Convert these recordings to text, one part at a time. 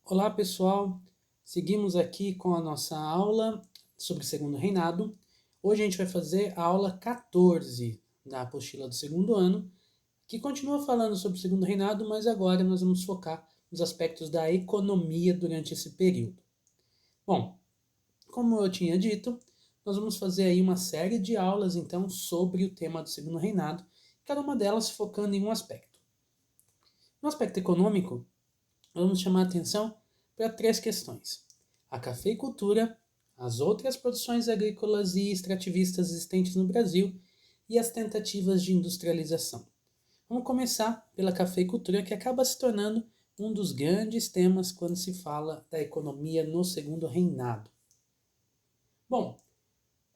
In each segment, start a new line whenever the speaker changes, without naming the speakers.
Olá pessoal, seguimos aqui com a nossa aula sobre o Segundo Reinado. Hoje a gente vai fazer a aula 14 da apostila do segundo ano, que continua falando sobre o Segundo Reinado, mas agora nós vamos focar nos aspectos da economia durante esse período. Bom, como eu tinha dito, nós vamos fazer aí uma série de aulas então sobre o tema do Segundo Reinado, cada uma delas focando em um aspecto. No aspecto econômico, vamos chamar a atenção para três questões: a cafeicultura, as outras produções agrícolas e extrativistas existentes no Brasil e as tentativas de industrialização. Vamos começar pela cafeicultura, que acaba se tornando um dos grandes temas quando se fala da economia no Segundo Reinado. Bom,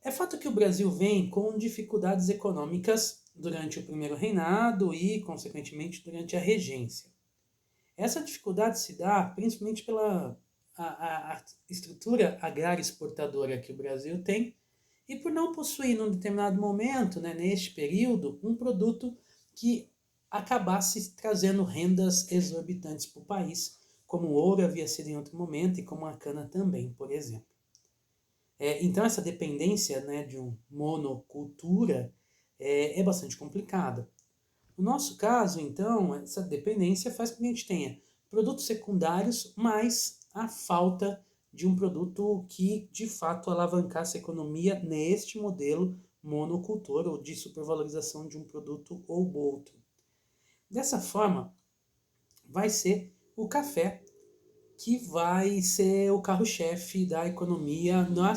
é fato que o Brasil vem com dificuldades econômicas durante o primeiro reinado e, consequentemente, durante a regência. Essa dificuldade se dá principalmente pela a estrutura agrária exportadora que o Brasil tem e por não possuir, num determinado momento, né, neste período, um produto que acabasse trazendo rendas exorbitantes para o país, como o ouro havia sido em outro momento e como a cana também, por exemplo. Então, essa dependência, né, de uma monocultura é bastante complicada. No nosso caso, então, essa dependência faz com que a gente tenha produtos secundários, mais a falta de um produto que, de fato, alavancasse a economia neste modelo monocultor ou de supervalorização de um produto ou outro. Dessa forma, vai ser o café que vai ser o carro-chefe da economia na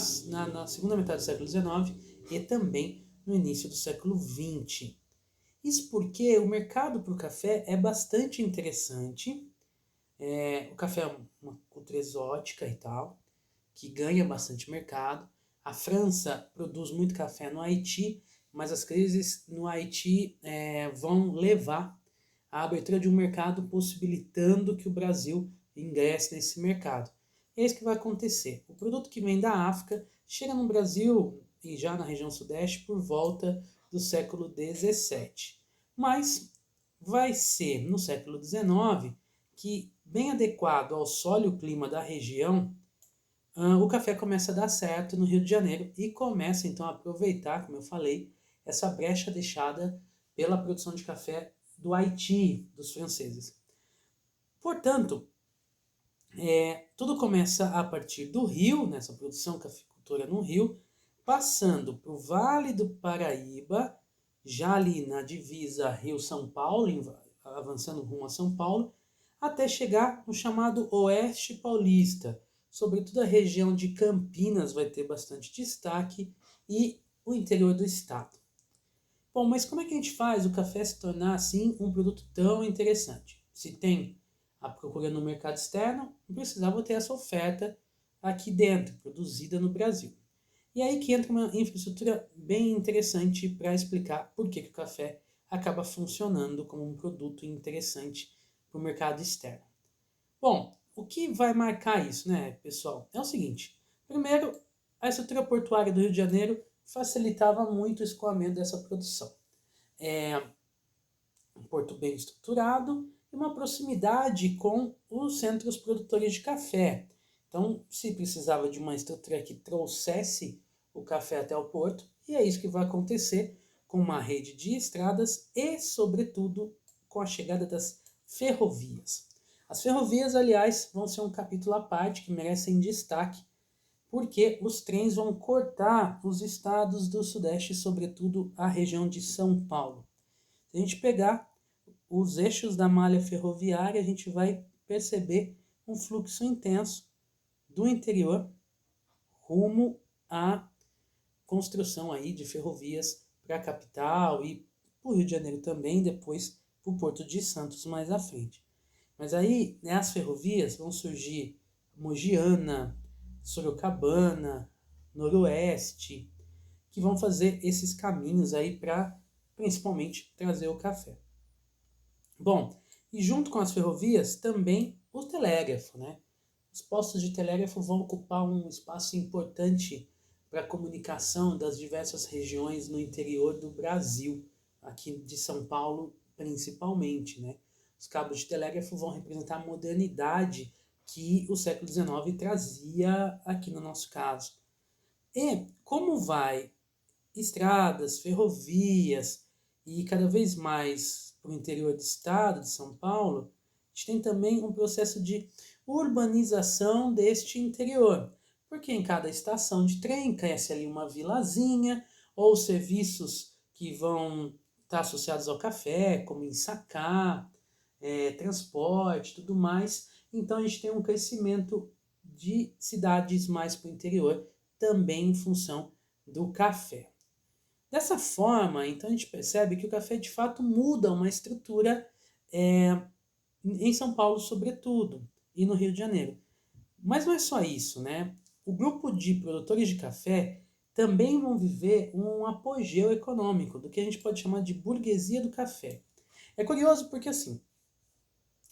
segunda metade do século XIX e também no início do século XX. Isso porque o mercado para o café é bastante interessante. O café é uma cultura exótica e tal, que ganha bastante mercado. A França produz muito café no Haiti, mas as crises no Haiti vão levar à abertura de um mercado possibilitando que o Brasil ingresse nesse mercado. É isso que vai acontecer. O produto que vem da África chega no Brasil e já na região sudeste por volta do século XVII. Mas vai ser no século XIX que, bem adequado ao solo e o clima da região, o café começa a dar certo no Rio de Janeiro e começa então a aproveitar, como eu falei, essa brecha deixada pela produção de café do Haiti, dos franceses. Portanto, tudo começa a partir do Rio, nessa produção cafeicultura no Rio, passando para o Vale do Paraíba, já ali na divisa Rio-São Paulo, avançando rumo a São Paulo, até chegar no chamado Oeste Paulista. Sobretudo a região de Campinas vai ter bastante destaque e o interior do estado. Bom, mas como é que a gente faz o café se tornar assim um produto tão interessante? Se tem a procura no mercado externo, precisava ter essa oferta aqui dentro, produzida no Brasil. E aí que entra uma infraestrutura bem interessante para explicar por que o café acaba funcionando como um produto interessante para o mercado externo. Bom, o que vai marcar isso, né, pessoal? É o seguinte: primeiro, a estrutura portuária do Rio de Janeiro facilitava muito o escoamento dessa produção. Um porto bem estruturado e uma proximidade com os centros produtores de café. Então, se precisava de uma estrutura que trouxesse o café até o porto, e é isso que vai acontecer com uma rede de estradas e, sobretudo, com a chegada das ferrovias. As ferrovias, aliás, vão ser um capítulo à parte que merecem destaque, porque os trens vão cortar os estados do Sudeste, sobretudo a região de São Paulo. Se a gente pegar os eixos da malha ferroviária, a gente vai perceber um fluxo intenso do interior rumo à construção aí de ferrovias para a capital e para o Rio de Janeiro também, depois para o Porto de Santos mais à frente. Mas aí, né, as ferrovias vão surgir Mogiana, Sorocabana, Noroeste, que vão fazer esses caminhos aí para principalmente trazer o café. Bom, e junto com as ferrovias também o telégrafo, né? Os postos de telégrafo vão ocupar um espaço importante para a comunicação das diversas regiões no interior do Brasil, aqui de São Paulo principalmente, né? Os cabos de telégrafo vão representar a modernidade que o século XIX trazia aqui no nosso caso. E como vai estradas, ferrovias e cada vez mais para o interior do estado de São Paulo, a gente tem também um processo de urbanização deste interior, porque em cada estação de trem cresce ali uma vilazinha ou serviços que vão estar associados ao café, como ensacar, transporte, tudo mais. Então a gente tem um crescimento de cidades mais para o interior, também em função do café. Dessa forma, então a gente percebe que o café de fato muda uma estrutura em São Paulo, sobretudo, e no Rio de Janeiro. Mas não é só isso, né? O grupo de produtores de café também vão viver um apogeu econômico, do que a gente pode chamar de burguesia do café. É curioso porque, assim,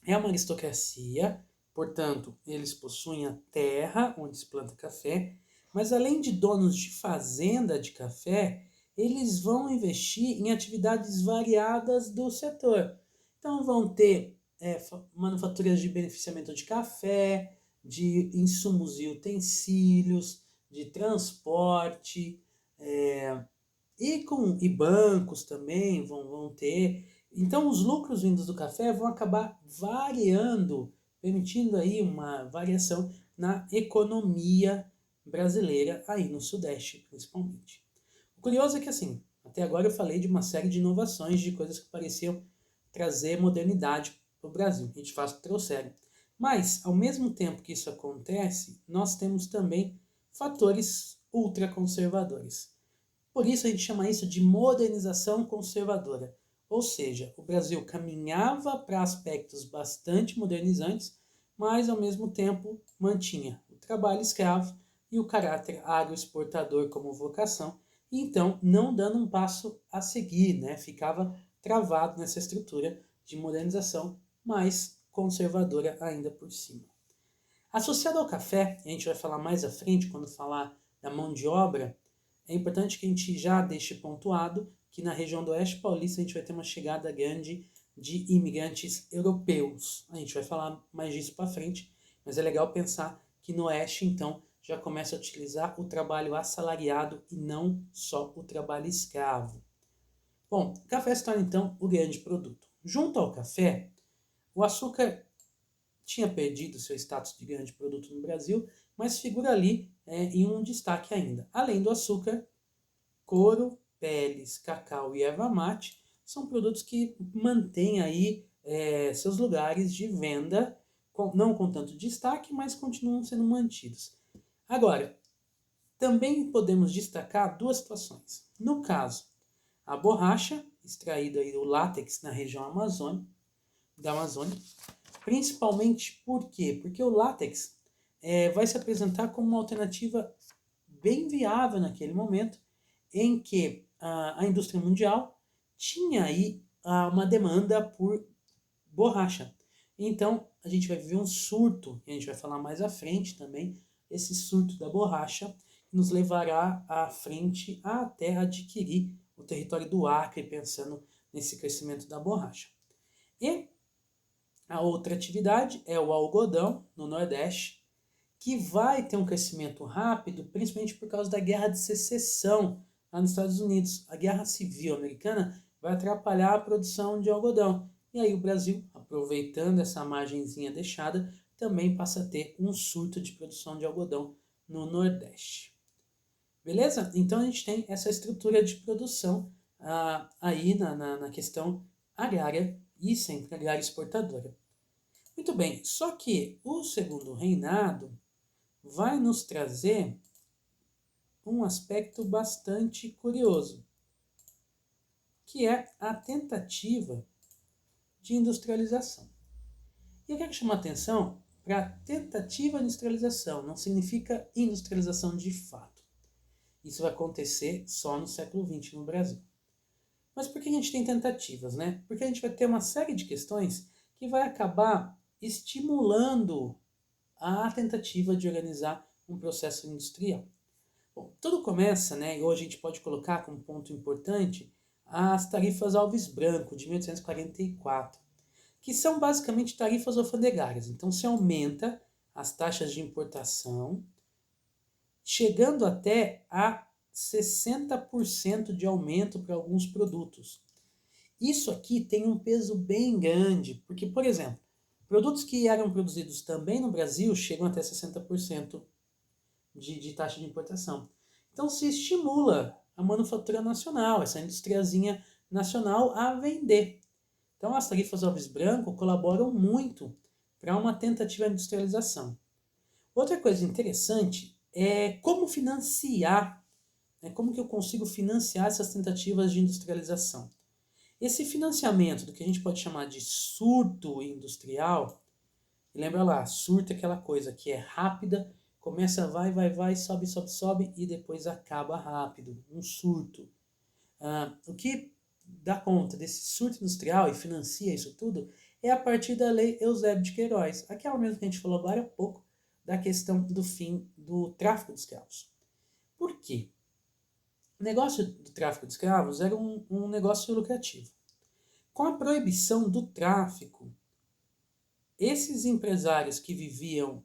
é uma aristocracia, portanto, eles possuem a terra onde se planta café, mas além de donos de fazenda de café, eles vão investir em atividades variadas do setor. Então vão ter manufaturas de beneficiamento de café, de insumos e utensílios, de transporte, e bancos também vão ter. Então os lucros vindos do café vão acabar variando, permitindo aí uma variação na economia brasileira, aí no Sudeste principalmente. O curioso é que assim, até agora eu falei de uma série de inovações, de coisas que pareciam trazer modernidade para o Brasil, e de fato trouxeram. Mas, ao mesmo tempo que isso acontece, nós temos também fatores ultraconservadores. Por isso a gente chama isso de modernização conservadora. Ou seja, o Brasil caminhava para aspectos bastante modernizantes, mas ao mesmo tempo mantinha o trabalho escravo e o caráter agroexportador como vocação, e então não dando um passo a seguir, né? Ficava travado nessa estrutura de modernização, mas conservadora ainda por cima. Associado ao café, e a gente vai falar mais à frente quando falar da mão de obra, é importante que a gente já deixe pontuado que na região do Oeste Paulista a gente vai ter uma chegada grande de imigrantes europeus. A gente vai falar mais disso para frente, mas é legal pensar que no Oeste, então, já começa a utilizar o trabalho assalariado e não só o trabalho escravo. Bom, o café se torna então o grande produto. Junto ao café, o açúcar tinha perdido seu status de grande produto no Brasil, mas figura ali em um destaque ainda. Além do açúcar, couro, peles, cacau e erva mate são produtos que mantêm aí seus lugares de venda, não com tanto destaque, mas continuam sendo mantidos. Agora, também podemos destacar duas situações. No caso, a borracha, extraída aí do látex na região da Amazônia, principalmente por quê? Porque o látex vai se apresentar como uma alternativa bem viável naquele momento, em que a indústria mundial tinha aí uma demanda por borracha. Então, a gente vai viver um surto, e a gente vai falar mais à frente também, esse surto da borracha nos levará à frente até adquirir o território do Acre, pensando nesse crescimento da borracha. E a outra atividade é o algodão, no Nordeste, que vai ter um crescimento rápido, principalmente por causa da Guerra de Secessão lá nos Estados Unidos. A Guerra Civil Americana vai atrapalhar a produção de algodão. E aí o Brasil, aproveitando essa margenzinha deixada, também passa a ter um surto de produção de algodão no Nordeste. Beleza? Então a gente tem essa estrutura de produção aí na questão agrária e sempre agrária exportadora. Muito bem, só que o segundo reinado vai nos trazer um aspecto bastante curioso, que é a tentativa de industrialização. E eu quero chamar a atenção para a tentativa de industrialização, não significa industrialização de fato. Isso vai acontecer só no século XX no Brasil. Mas por que a gente tem tentativas, né? Porque a gente vai ter uma série de questões que vai acabar estimulando a tentativa de organizar um processo industrial. Bom, tudo começa, né, e hoje a gente pode colocar como ponto importante as tarifas Alves Branco, de 1844, que são basicamente tarifas alfandegárias. Então, se aumenta as taxas de importação, chegando até a 60% de aumento para alguns produtos. Isso aqui tem um peso bem grande, porque, por exemplo, produtos que eram produzidos também no Brasil chegam até 60% de taxa de importação. Então se estimula a manufatura nacional, essa industriazinha nacional a vender. Então as tarifas Alves Branco colaboram muito para uma tentativa de industrialização. Outra coisa interessante é como financiar, como que eu consigo financiar essas tentativas de industrialização. Esse financiamento do que a gente pode chamar de surto industrial, e lembra lá, surto é aquela coisa que é rápida, começa, vai, sobe e depois acaba rápido, um surto. O que dá conta desse surto industrial e financia isso tudo é a partir da Lei Eusébio de Queiroz, aquela mesmo que a gente falou agora há pouco, da questão do fim do tráfico de escravos. Por quê? O negócio do tráfico de escravos era um negócio lucrativo. Com a proibição do tráfico, esses empresários que viviam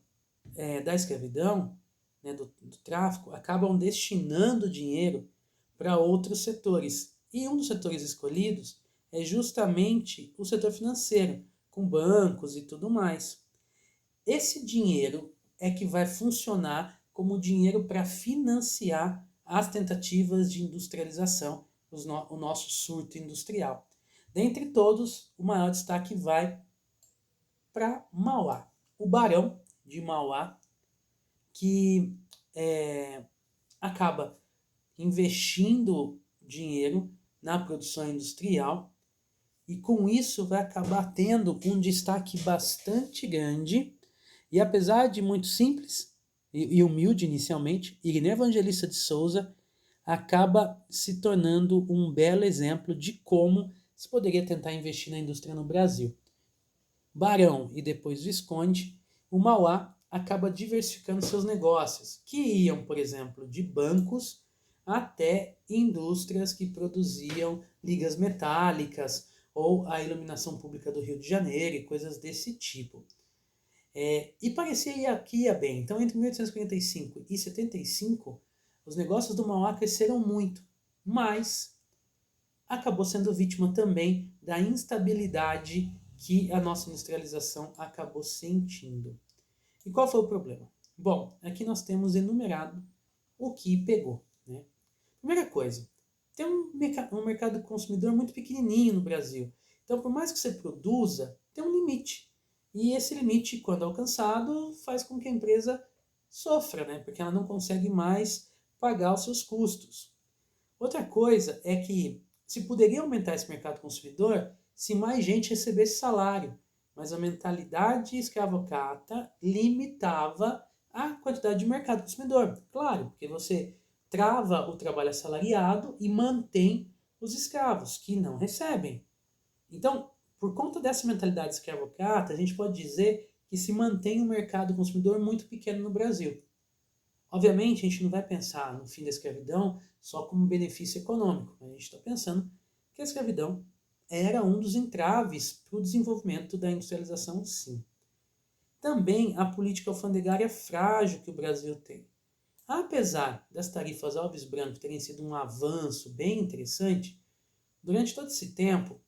da escravidão, do tráfico, acabam destinando dinheiro para outros setores. E um dos setores escolhidos é justamente o setor financeiro, com bancos e tudo mais. Esse dinheiro é que vai funcionar como dinheiro para financiar as tentativas de industrialização, o nosso surto industrial. Dentre todos, o maior destaque vai para Mauá. O Barão de Mauá, que acaba investindo dinheiro na produção industrial e com isso vai acabar tendo um destaque bastante grande e apesar de muito simples e humilde inicialmente, Irineu Evangelista de Souza acaba se tornando um belo exemplo de como se poderia tentar investir na indústria no Brasil. Barão e depois Visconde, o Mauá acaba diversificando seus negócios, que iam, por exemplo, de bancos até indústrias que produziam ligas metálicas ou a iluminação pública do Rio de Janeiro e coisas desse tipo. E parecia que ia bem. Então, entre 1845 e 75, os negócios do Mauá cresceram muito, mas acabou sendo vítima também da instabilidade que a nossa industrialização acabou sentindo. E qual foi o problema? Bom, aqui nós temos enumerado o que pegou. Primeira coisa, tem um mercado consumidor muito pequenininho no Brasil. Então, por mais que você produza, tem um limite. E esse limite, quando alcançado, faz com que a empresa sofra, porque ela não consegue mais pagar os seus custos. Outra coisa é que se poderia aumentar esse mercado consumidor se mais gente recebesse salário, mas a mentalidade escravocrata limitava a quantidade de mercado consumidor. Claro, porque você trava o trabalho assalariado e mantém os escravos, que não recebem. Então, por conta dessa mentalidade escravocrata, a gente pode dizer que se mantém um mercado consumidor muito pequeno no Brasil. Obviamente, a gente não vai pensar no fim da escravidão só como benefício econômico. A gente está pensando que a escravidão era um dos entraves para o desenvolvimento da industrialização, sim. Também a política alfandegária frágil que o Brasil tem. Apesar das tarifas Alves Branco terem sido um avanço bem interessante, durante todo esse tempo,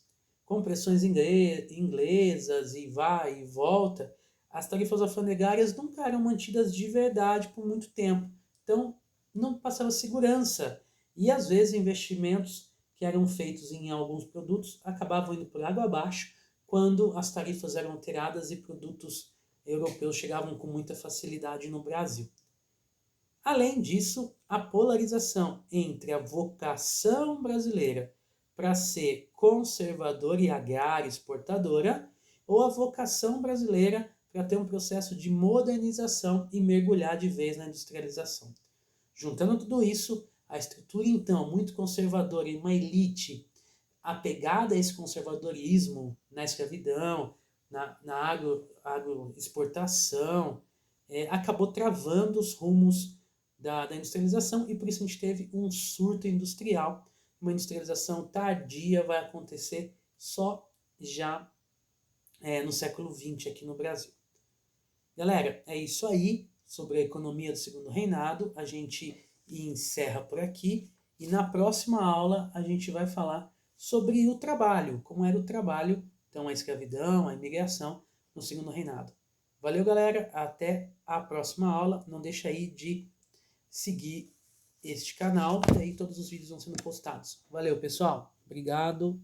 com pressões inglesas e vai e volta, as tarifas alfandegárias nunca eram mantidas de verdade por muito tempo. Então, não passava segurança. E, às vezes, investimentos que eram feitos em alguns produtos acabavam indo por água abaixo quando as tarifas eram alteradas e produtos europeus chegavam com muita facilidade no Brasil. Além disso, a polarização entre a vocação brasileira para ser conservadora e agrária exportadora ou a vocação brasileira para ter um processo de modernização e mergulhar de vez na industrialização. Juntando tudo isso, a estrutura então muito conservadora e uma elite apegada a esse conservadorismo na escravidão, na agroexportação, acabou travando os rumos da industrialização e por isso a gente teve um surto industrial. Uma industrialização tardia vai acontecer só já no século XX aqui no Brasil. Galera, é isso aí sobre a economia do Segundo Reinado. A gente encerra por aqui e na próxima aula a gente vai falar sobre o trabalho, como era o trabalho, então a escravidão, a imigração no Segundo Reinado. Valeu, galera, até a próxima aula. Não deixa aí de seguir este canal, e aí todos os vídeos vão sendo postados. Valeu, pessoal. Obrigado.